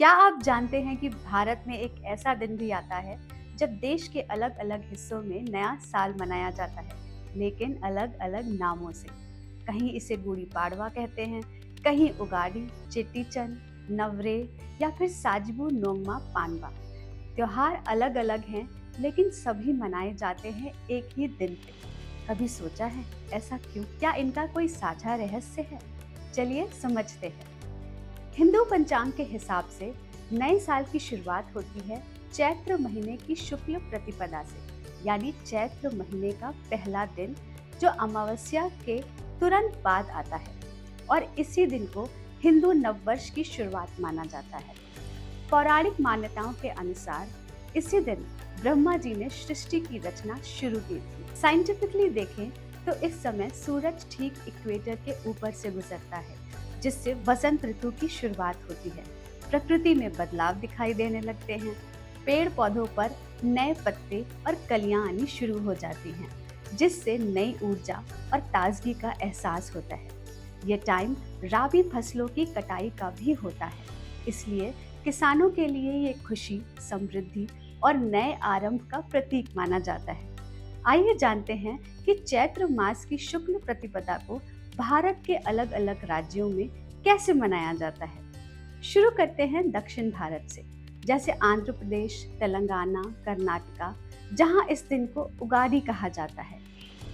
क्या आप जानते हैं कि भारत में एक ऐसा दिन भी आता है जब देश के अलग अलग हिस्सों में नया साल मनाया जाता है, लेकिन अलग अलग नामों से। कहीं इसे गुड़ी पाड़वा कहते हैं, कहीं उगाड़ी, चेटी चंद, नवरे या फिर साजिबू नोंगमा पानबा। त्योहार अलग अलग हैं, लेकिन सभी मनाए जाते हैं एक ही दिन पे। कभी सोचा है ऐसा क्यों? क्या इनका कोई साझा रहस्य है? चलिए समझते हैं। हिंदू पंचांग के हिसाब से नए साल की शुरुआत होती है चैत्र महीने की शुक्ल प्रतिपदा से, यानी चैत्र महीने का पहला दिन जो अमावस्या के तुरंत बाद आता है। और इसी दिन को हिंदू नववर्ष की शुरुआत माना जाता है। पौराणिक मान्यताओं के अनुसार इसी दिन ब्रह्मा जी ने सृष्टि की रचना शुरू की थी। साइंटिफिकली देखें तो इस समय सूरज ठीक इक्वेटर के ऊपर से गुजरता है, जिससे वसंत ऋतु की शुरुआत होती है। प्रकृति में बदलाव दिखाई देने लगते हैं। पेड़ पौधों पर नए पत्ते और कलियां आनी शुरू हो जाती हैं, जिससे नई ऊर्जा और ताजगी का एहसास होता है। ये टाइम राबी फसलों की कटाई का भी होता है, इसलिए किसानों के लिए ये खुशी, समृद्धि और नए आरंभ का प्रतीक माना जाता है। आइए जानते हैं कि चैत्र मास की शुक्ल प्रतिपदा को भारत के अलग अलग राज्यों में कैसे मनाया जाता है। शुरू करते हैं दक्षिण भारत से, जैसे आंध्र प्रदेश, तेलंगाना, कर्नाटका, जहां इस दिन को उगाड़ी कहा जाता है।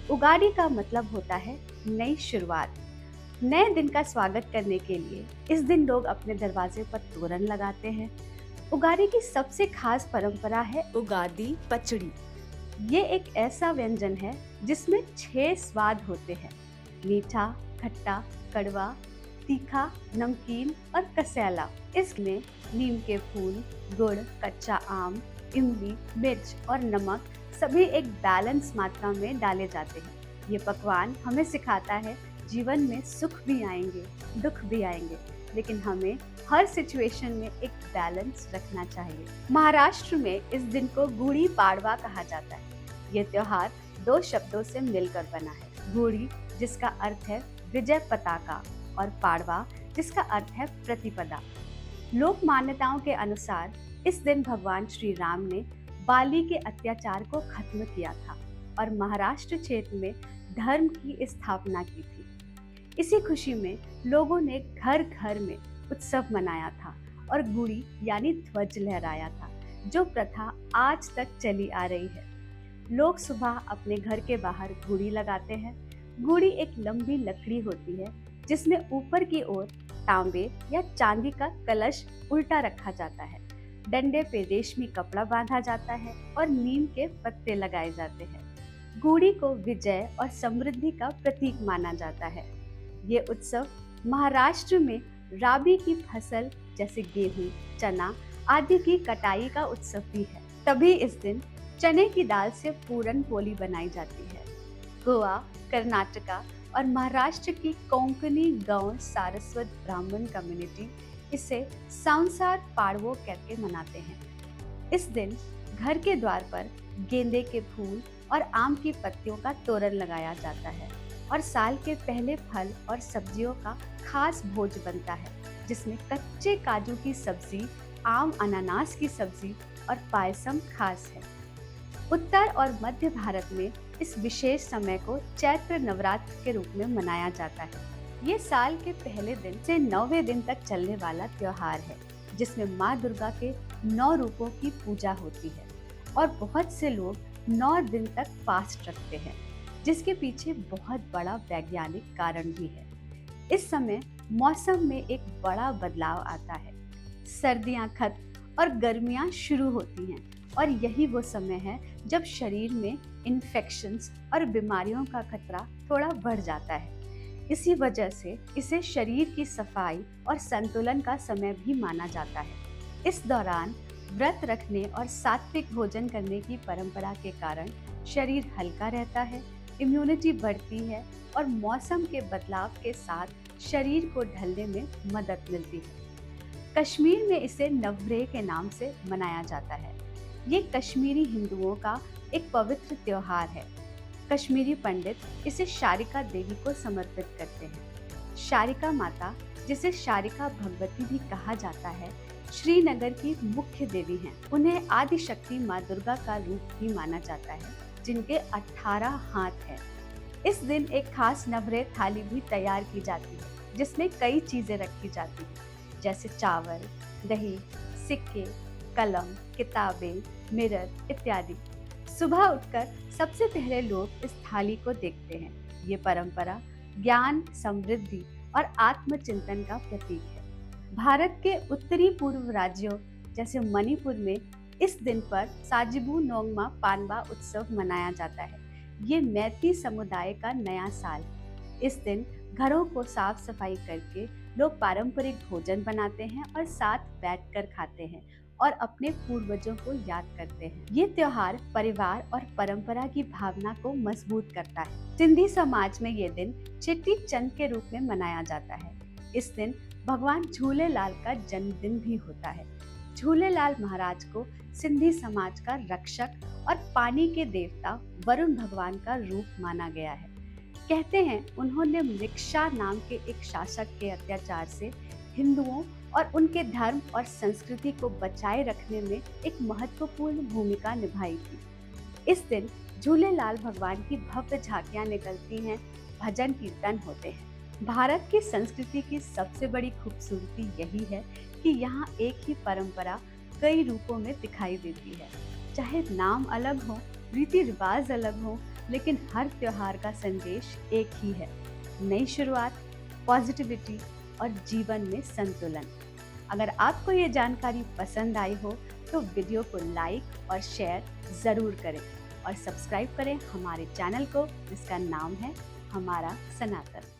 उगाड़ी का मतलब होता है नई शुरुआत। नए दिन का स्वागत करने के लिए इस दिन लोग अपने दरवाजे पर तोरण लगाते हैं। उगाड़ी की सबसे खास परंपरा है उगादी पचड़ी। ये एक ऐसा व्यंजन है जिसमें 6 स्वाद होते हैं: मीठा, खट्टा, कड़वा, तीखा, नमकीन और कसैला। इसमें नीम के फूल, गुड़, कच्चा आम, इमली, मिर्च और नमक सभी एक बैलेंस मात्रा में डाले जाते हैं। ये पकवान हमें सिखाता है जीवन में सुख भी आएंगे, दुख भी आएंगे, लेकिन हमें हर सिचुएशन में एक बैलेंस रखना चाहिए। महाराष्ट्र में इस दिन को गुड़ी पाड़वा कहा जाता है। ये त्योहार 2 शब्दों से मिलकर बना है: गुड़ी, जिसका अर्थ है विजय पताका, और पाड़वा, जिसका अर्थ है प्रतिपदा। लोक मान्यताओं के अनुसार इस दिन भगवान श्री राम ने बाली के अत्याचार को खत्म किया था और महाराष्ट्र क्षेत्र में धर्म की स्थापना की थी। इसी खुशी में लोगों ने घर घर में उत्सव मनाया था और गुड़ी यानी ध्वज लहराया था, जो प्रथा आज तक चली आ रही है। लोग सुबह अपने घर के बाहर गुड़ी लगाते हैं। गुड़ी एक लंबी लकड़ी होती है जिसमें ऊपर की ओर तांबे या चांदी का कलश उल्टा रखा जाता है। डंडे पे रेशमी कपड़ा बांधा जाता है और नीम के पत्ते लगाए जाते हैं। गुड़ी को विजय और समृद्धि का प्रतीक माना जाता है। ये उत्सव महाराष्ट्र में राबी की फसल जैसे गेहूं, चना आदि की कटाई का उत्सव भी है। तभी इस दिन चने की दाल से पूरन पोली बनाई जाती है। गोवा, कर्नाटका और महाराष्ट्र की कोंकणी गांव सारस्वत ब्राह्मण कम्युनिटी इसे सांसार पाड़वो करके मनाते हैं। इस दिन घर के द्वार पर गेंदे के फूल और आम की पत्तियों का तोरण लगाया जाता है और साल के पहले फल और सब्जियों का खास भोज बनता है, जिसमें कच्चे काजू की सब्जी, आम अनानास की सब्जी और पायसम खास है। उत्तर और मध्य भारत में इस विशेष समय को चैत्र नवरात्र के रूप में मनाया जाता है। ये साल के पहले दिन से 9वें दिन तक चलने वाला त्योहार है, जिसमें माँ दुर्गा के 9 रूपों की पूजा होती है और बहुत से लोग 9 दिन तक फास्ट रखते हैं, जिसके पीछे बहुत बड़ा वैज्ञानिक कारण भी है। इस समय मौसम में एक बड़ा बदलाव आता है। सर्दियाँ खत्म और गर्मियाँ शुरू होती हैं और यही वो समय है जब शरीर में इन्फेक्शंस और बीमारियों का खतरा थोड़ा बढ़ जाता है। इसी वजह से इसे शरीर की सफाई और संतुलन का समय भी माना जाता है। इस दौरान व्रत रखने और सात्विक भोजन करने की परंपरा के कारण शरीर हल्का रहता है, इम्यूनिटी बढ़ती है और मौसम के बदलाव के साथ शरीर को ढलने में मदद मिलती है। कश्मीर में इसे नवरेह के नाम से मनाया जाता है। ये कश्मीरी हिंदुओं का एक पवित्र त्योहार है। कश्मीरी पंडित इसे शारिका देवी को समर्पित करते हैं। शारिका माता, जिसे शारिका भगवती भी कहा जाता है, श्रीनगर की मुख्य देवी हैं। उन्हें आदि शक्ति माँ दुर्गा का रूप भी माना जाता है, जिनके 18 हाथ हैं। इस दिन एक खास नवरेह थाली भी तैयार की जाती है, जिसमें कई चीजें रखी जाती हैं, जैसे चावल, दही, सिक्के, कलम, किताबें, मिरर इत्यादि। सुबह उठकर सबसे पहले लोग इस थाली को देखते हैं। ये परंपरा ज्ञान, समृद्धि और आत्मचिंतन का प्रतीक है। भारत के उत्तरी पूर्व राज्यों जैसे मणिपुर में इस दिन पर साजिबू नोंगमा पानबा उत्सव मनाया जाता है। ये मैती समुदाय का नया साल है। इस दिन घरों को साफ सफाई करके लोग पारंपरिक भोजन बनाते हैं और साथ बैठकर खाते हैं और अपने पूर्वजों को याद करते हैं। ये त्योहार परिवार और परंपरा की भावना को मजबूत करता है। सिंधी समाज में ये दिन चेटी चंद के रूप में मनाया जाता है। इस दिन भगवान झूलेलाल का जन्मदिन भी होता है। झूलेलाल महाराज को सिंधी समाज का रक्षक और पानी के देवता वरुण भगवान का रूप माना गया है। कहते हैं उन्होंने मृक्षा नाम के एक शासक के अत्याचार से हिंदुओं और उनके धर्म और संस्कृति को बचाए रखने में एक महत्वपूर्ण भूमिका निभाई थी। इस दिन झूलेलाल भगवान की भव्य झांकियां निकलती हैं, भजन कीर्तन होते हैं। भारत की संस्कृति की सबसे बड़ी खूबसूरती यही है कि यहाँ एक ही परंपरा कई रूपों में दिखाई देती है। चाहे नाम अलग हो, रीति रिवाज अलग हो, लेकिन हर त्योहार का संदेश एक ही है: नई शुरुआत, पॉजिटिविटी और जीवन में संतुलन। अगर आपको ये जानकारी पसंद आई हो तो वीडियो को लाइक और शेयर ज़रूर करें और सब्सक्राइब करें हमारे चैनल को, जिसका नाम है हमारा सनातन।